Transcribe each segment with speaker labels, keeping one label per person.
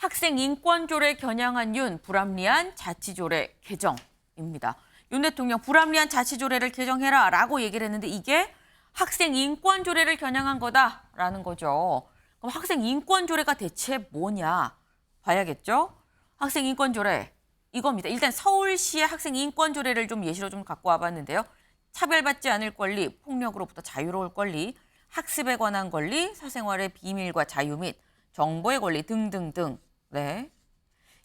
Speaker 1: 학생 인권조례 겨냥한 윤 불합리한 자치조례 개정입니다. 윤 대통령 불합리한 자치조례를 개정해라라고 얘기를 했는데 이게 학생 인권조례를 겨냥한 거다라는 거죠. 그럼 학생 인권조례가 대체 뭐냐 봐야겠죠? 학생 인권조례 이겁니다. 일단 서울시의 학생 인권조례를 좀 예시로 좀 갖고 와봤는데요. 차별받지 않을 권리, 폭력으로부터 자유로울 권리, 학습에 관한 권리, 사생활의 비밀과 자유 및 정보의 권리 등등등. 네.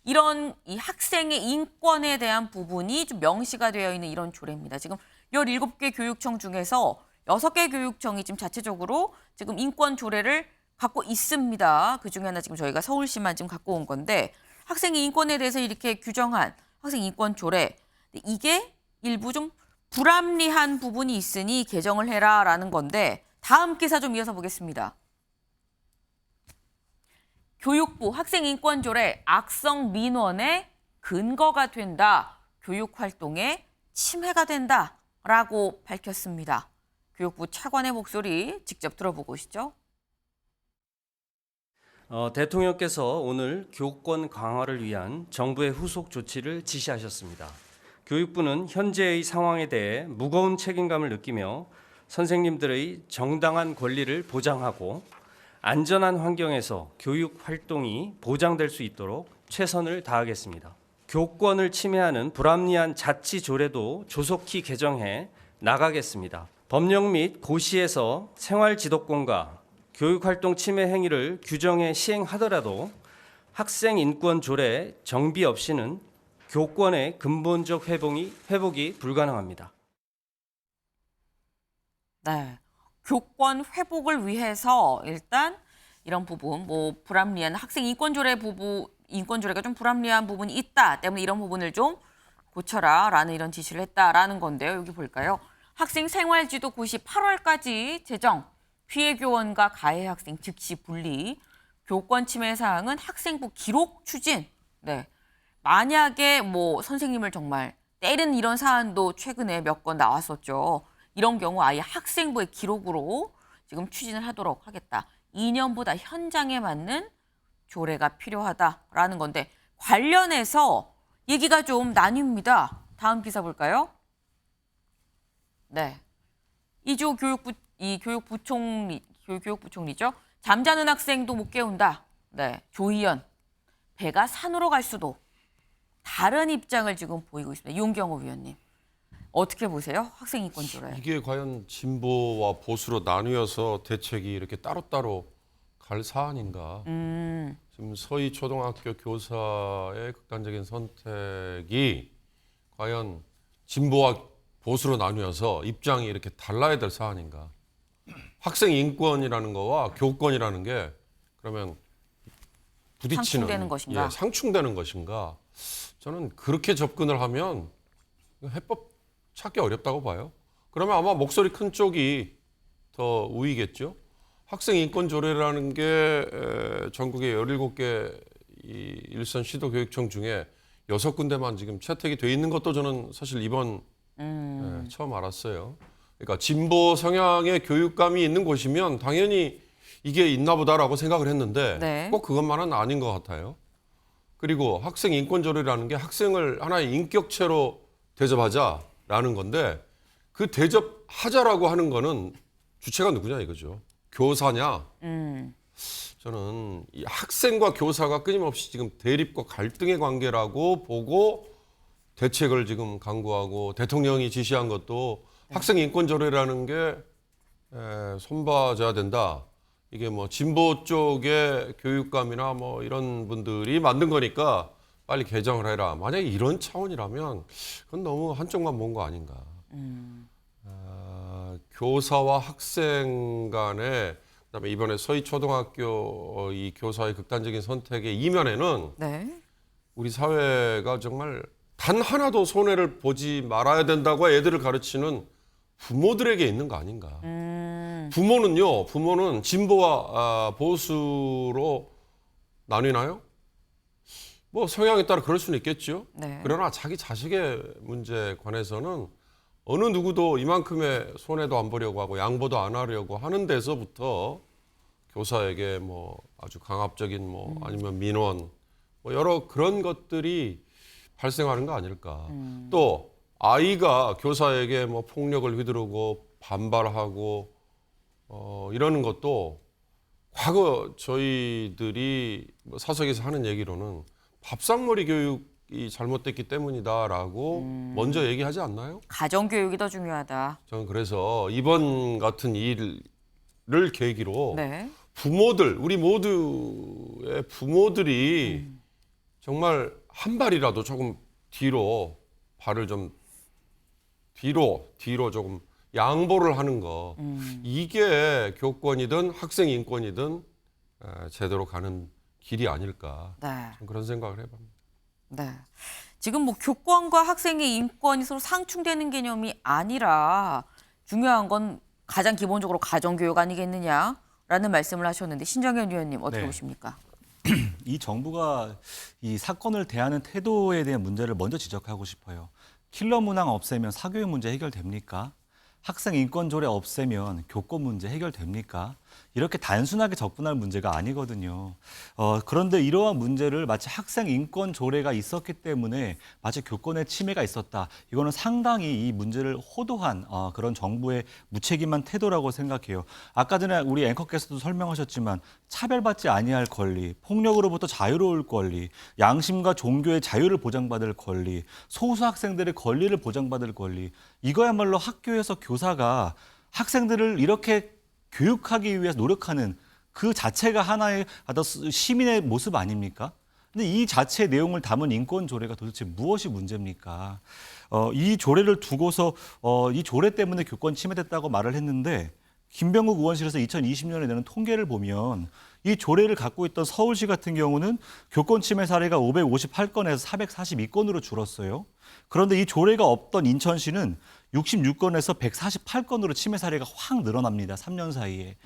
Speaker 1: 이런 이 학생의 인권에 대한 부분이 좀 명시가 되어 있는 이런 조례입니다. 지금 17개 교육청 중에서 6개 교육청이 지금 자체적으로 지금 인권 조례를 갖고 있습니다. 그중에 하나 지금 저희가 서울시만 지금 갖고 온 건데 학생의 인권에 대해서 이렇게 규정한 학생 인권 조례. 이게 일부 좀 불합리한 부분이 있으니 개정을 해라라는 건데 다음 기사 좀 이어서 보겠습니다. 교육부 학생인권조례 악성 민원의 근거가 된다. 교육활동에 침해가 된다라고 밝혔습니다. 교육부 차관의 목소리 직접 들어보고 오시죠.
Speaker 2: 대통령께서 오늘 교권 강화를 위한 정부의 후속 조치를 지시하셨습니다. 교육부는 현재의 상황에 대해 무거운 책임감을 느끼며 선생님들의 정당한 권리를 보장하고 안전한 환경에서 교육 활동이 보장될 수 있도록 최선을 다하겠습니다. 교권을 침해하는 불합리한 자치 조례도 조속히 개정해 나가겠습니다. 법령 및 고시에서 생활지도권과 교육활동 침해 행위를 규정해 시행하더라도 학생 인권 조례 정비 없이는 교권의 근본적 회복이 불가능합니다.
Speaker 1: 네. 교권 회복을 위해서 일단 이런 부분, 불합리한 학생 인권조례가 좀 불합리한 부분이 있다 때문에 이런 부분을 좀 고쳐라라는 이런 지시를 했다라는 건데요. 여기 볼까요? 학생 생활지도 고시 8월까지 제정, 피해 교원과 가해 학생 즉시 분리, 교권 침해 사항은 학생부 기록 추진. 네. 만약에 선생님을 정말 때리는 이런 사안도 최근에 몇 건 나왔었죠. 이런 경우 아예 학생부의 기록으로 지금 추진을 하도록 하겠다. 2년보다 현장에 맞는 조례가 필요하다라는 건데 관련해서 얘기가 좀 나뉩니다. 다음 기사 볼까요? 네, 이조 교육부총리죠. 잠자는 학생도 못 깨운다. 네, 조희연. 배가 산으로 갈 수도. 다른 입장을 지금 보이고 있습니다. 윤경호 위원님. 어떻게 보세요? 학생 인권 조례.
Speaker 3: 이게 과연 진보와 보수로 나뉘어서 대책이 이렇게 따로따로 갈 사안인가. 지금 서희 초등학교 교사의 극단적인 선택이 과연 진보와 보수로 나뉘어서 입장이 이렇게 달라야 될 사안인가. 학생 인권이라는 거와 교권이라는 게 그러면 부딪히는
Speaker 1: 상충되는 것인가?
Speaker 3: 상충되는 것인가. 저는 그렇게 접근을 하면 해법 찾기 어렵다고 봐요. 그러면 아마 목소리 큰 쪽이 더 우위겠죠. 학생 인권 조례라는 게 전국의 17개 이 일선 시도 교육청 중에 6군데만 지금 채택이 돼 있는 것도 저는 사실 이번 처음 알았어요. 그러니까 진보 성향의 교육감이 있는 곳이면 당연히 이게 있나 보다라고 생각을 했는데
Speaker 1: 네.
Speaker 3: 꼭 그것만은 아닌 것 같아요. 그리고 학생 인권 조례라는 게 학생을 하나의 인격체로 대접하자라는 건데 그 대접하자라고 하는 거는 주체가 누구냐 이거죠. 교사냐? 저는 이 학생과 교사가 끊임없이 지금 대립과 갈등의 관계라고 보고 대책을 지금 강구하고 대통령이 지시한 것도 학생 인권 조례라는 게 손봐줘야 된다. 이게 진보 쪽의 교육감이나 이런 분들이 만든 거니까 빨리 개정을 해라. 만약에 이런 차원이라면 그건 너무 한쪽만 본 거 아닌가. 교사와 학생 간에 그다음에 이번에 서희 초등학교 이 교사의 극단적인 선택의 이면에는
Speaker 1: 네.
Speaker 3: 우리 사회가 정말 단 하나도 손해를 보지 말아야 된다고 애들을 가르치는 부모들에게 있는 거 아닌가. 부모는 진보와 보수로 나뉘나요? 성향에 따라 그럴 수는 있겠죠.
Speaker 1: 네.
Speaker 3: 그러나 자기 자식의 문제에 관해서는 어느 누구도 이만큼의 손해도 안 보려고 하고 양보도 안 하려고 하는 데서부터 교사에게 아주 강압적인 아니면 민원 뭐 여러 그런 것들이 발생하는 거 아닐까. 또 아이가 교사에게 뭐 폭력을 휘두르고 반발하고 이러는 것도 과거 저희들이 뭐 사석에서 하는 얘기로는 밥상머리 교육이 잘못됐기 때문이다라고 먼저 얘기하지 않나요?
Speaker 1: 가정교육이 더 중요하다.
Speaker 3: 저는 그래서 이번 같은 일을 계기로
Speaker 1: 네.
Speaker 3: 부모들, 우리 모두의 부모들이 정말 한 발이라도 조금 뒤로 발을 좀 뒤로 조금 양보를 하는 거. 이게 교권이든 학생 인권이든 제대로 가는 길이 아닐까.
Speaker 1: 네.
Speaker 3: 저는 그런 생각을 해봅니다.
Speaker 1: 네. 지금 뭐 교권과 학생의 인권이 서로 상충되는 개념이 아니라 중요한 건 가장 기본적으로 가정교육 아니겠느냐라는 말씀을 하셨는데 신정현 위원님 어떻게
Speaker 4: 네.
Speaker 1: 보십니까?
Speaker 4: 이 정부가 이 사건을 대하는 태도에 대한 문제를 먼저 지적하고 싶어요. 킬러 문항 없애면 사교육 문제 해결됩니까? 학생 인권 조례 없애면 교권 문제 해결됩니까? 이렇게 단순하게 접근할 문제가 아니거든요. 그런데 이러한 문제를 마치 학생 인권 조례가 있었기 때문에 마치 교권의 침해가 있었다. 이거는 상당히 이 문제를 호도한 그런 정부의 무책임한 태도라고 생각해요. 아까 전에 우리 앵커께서도 설명하셨지만 차별받지 아니할 권리, 폭력으로부터 자유로울 권리, 양심과 종교의 자유를 보장받을 권리, 소수 학생들의 권리를 보장받을 권리. 이거야말로 학교에서 교사가 학생들을 이렇게 교육하기 위해서 노력하는 그 자체가 하나의 시민의 모습 아닙니까? 근데 이 자체의 내용을 담은 인권 조례가 도대체 무엇이 문제입니까? 이 조례를 두고서 이 조례 때문에 교권 침해됐다고 말을 했는데 김병국 의원실에서 2020년에 내는 통계를 보면 이 조례를 갖고 있던 서울시 같은 경우는 교권 침해 사례가 558건에서 442건으로 줄었어요. 그런데 이 조례가 없던 인천시는 66건에서 148건으로 침해 사례가 확 늘어납니다. 3년 사이에.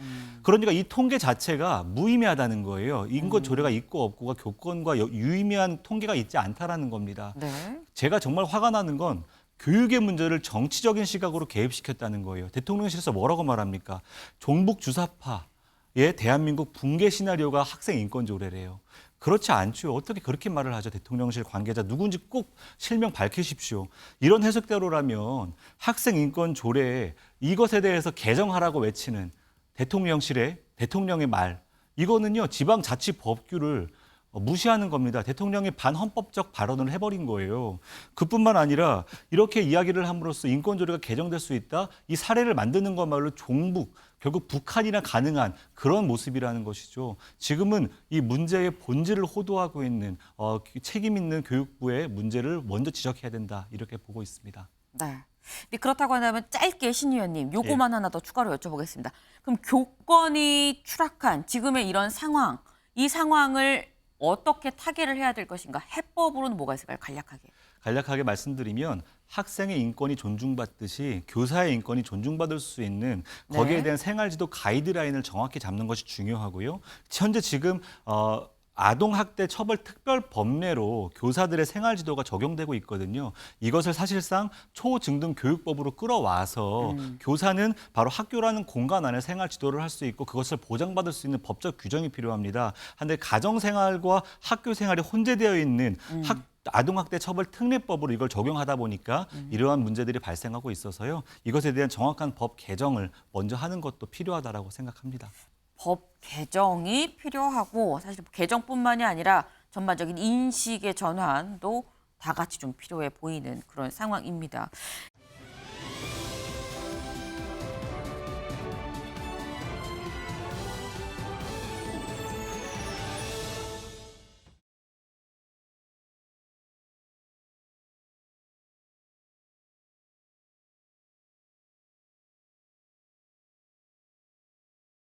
Speaker 4: 그러니까 이 통계 자체가 무의미하다는 거예요. 인권 조례가 있고 없고가 교권과 유의미한 통계가 있지 않다라는 겁니다.
Speaker 1: 네.
Speaker 4: 제가 정말 화가 나는 건 교육의 문제를 정치적인 시각으로 개입시켰다는 거예요. 대통령실에서 뭐라고 말합니까? 종북 주사파의 대한민국 붕괴 시나리오가 학생 인권 조례래요. 그렇지 않죠. 어떻게 그렇게 말을 하죠. 대통령실 관계자 누군지 꼭 실명 밝히십시오. 이런 해석대로라면 학생 인권 조례 이것에 대해서 개정하라고 외치는 대통령실의 대통령의 말 이거는요. 지방자치법규를 무시하는 겁니다. 대통령이 반헌법적 발언을 해버린 거예요. 그뿐만 아니라 이렇게 이야기를 함으로써 인권조례가 개정될 수 있다. 이 사례를 만드는 것말로 종북, 결국 북한이나 가능한 그런 모습이라는 것이죠. 지금은 이 문제의 본질을 호도하고 있는 책임 있는 교육부의 문제를 먼저 지적해야 된다. 이렇게 보고 있습니다.
Speaker 1: 네. 근데 그렇다고 한다면 짧게 신 의원님 요거만 하나 더 추가로 여쭤보겠습니다. 그럼 교권이 추락한 지금의 이런 상황, 이 상황을 어떻게 타개를 해야 될 것인가? 해법으로는 뭐가 있을까요? 간략하게
Speaker 4: 말씀드리면 학생의 인권이 존중받듯이 교사의 인권이 존중받을 수 있는 거기에
Speaker 1: 네.
Speaker 4: 대한 생활지도 가이드라인을 정확히 잡는 것이 중요하고요. 현재 지금 아동학대 처벌 특별법례로 교사들의 생활지도가 적용되고 있거든요. 이것을 사실상 초중등교육법으로 끌어와서 교사는 바로 학교라는 공간 안에 생활지도를 할 수 있고 그것을 보장받을 수 있는 법적 규정이 필요합니다. 한데 가정생활과 학교생활이 혼재되어 있는 아동학대 처벌 특례법으로 이걸 적용하다 보니까 이러한 문제들이 발생하고 있어서요. 이것에 대한 정확한 법 개정을 먼저 하는 것도 필요하다라고 생각합니다.
Speaker 1: 법 개정이 필요하고 사실 개정뿐만이 아니라 전반적인 인식의 전환도 다 같이 좀 필요해 보이는 그런 상황입니다.